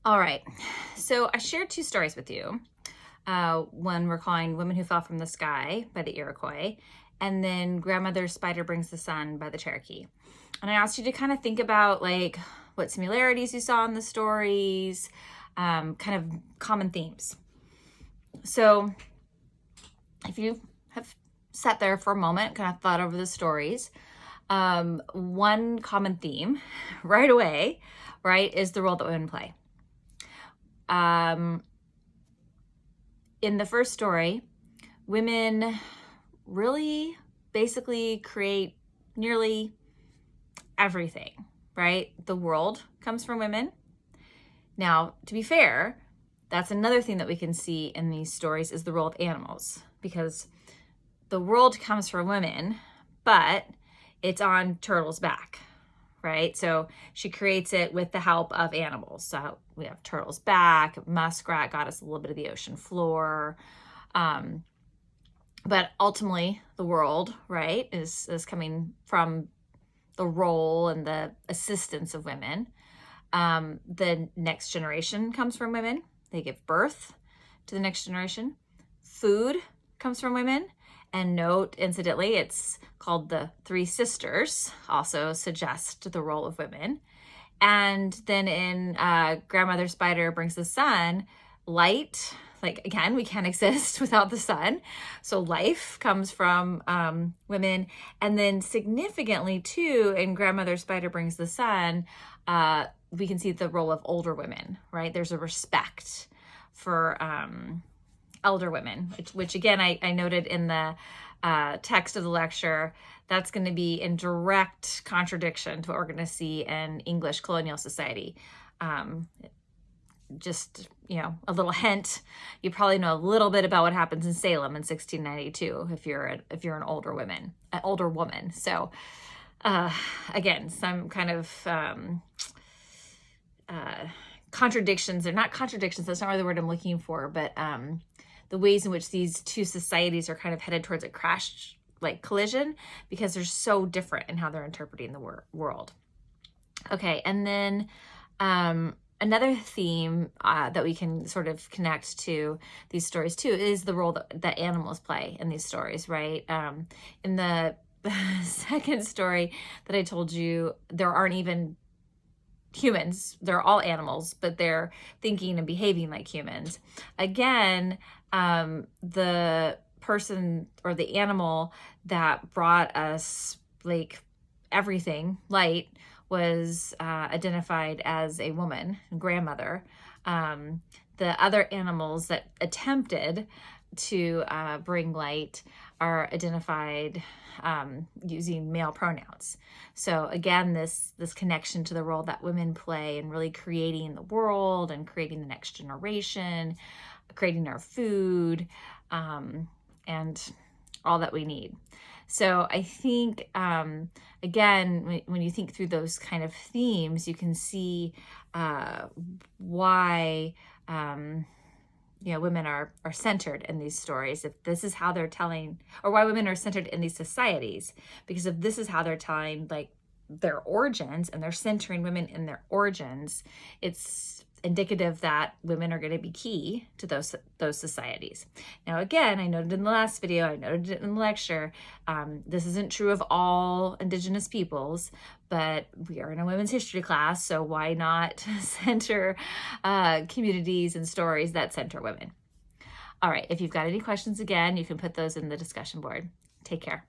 All right. So I shared two stories with you. One we're calling Women Who Fell from the Sky by the Iroquois, and then Grandmother's Spider Brings the Sun by the Cherokee. And I asked you to kind of think about like what similarities you saw in the stories, kind of common themes. So if you have sat there for a moment, kind of thought over the stories, one common theme right away, right, is the role that women play. In the first story, women really basically create nearly everything, right? The world comes from women. Now, to be fair, that's another thing that we can see in these stories is the role of animals, because the world comes from women, but it's on Turtle's back, right? So she creates it with the help of animals. So we have Turtle's back, muskrat got us a little bit of the ocean floor. But ultimately the world, right, is coming from the role and the assistance of women. The next generation comes from women. They give birth to the next generation. Food comes from women. And note, incidentally, it's called the Three Sisters, also suggest the role of women. And then in Grandmother Spider Brings the Sun, light, like again, we can't exist without the sun. So life comes from women. And then significantly too, in Grandmother Spider Brings the Sun, we can see the role of older women, right? There's a respect for elder women, which again, I noted in the text of the lecture, that's going to be in direct contradiction to what we're going to see in English colonial society. Just, a little hint, you probably know a little bit about what happens in Salem in 1692 if you're an older woman. So again, some kind of contradictions. They're not contradictions, that's not really the word I'm looking for, but the ways in which these two societies are kind of headed towards a crash, like collision, because they're so different in how they're interpreting the world. Okay, and then another theme that we can sort of connect to these stories too is the role that animals play in these stories, right? In the second story that I told you, there aren't even humans, they're all animals, but they're thinking and behaving like humans. Again, the person or the animal that brought us like everything, light, was identified as a woman, grandmother. The other animals that attempted to bring light are identified using male pronouns. So again, this connection to the role that women play in really creating the world and creating the next generation, creating our food, and all that we need. So I think, again, when you think through those kind of themes, you can see why women are centered in these stories, if this is how they're telling, or why women are centered in these societies, because if this is how they're telling like their origins and they're centering women in their origins, it's indicative that women are going to be key to those societies. Now, again, I noted in the last video, I noted it in the lecture, this isn't true of all Indigenous peoples, but we are in a women's history class, so why not center communities and stories that center women? All right, if you've got any questions, again, you can put those in the discussion board. Take care.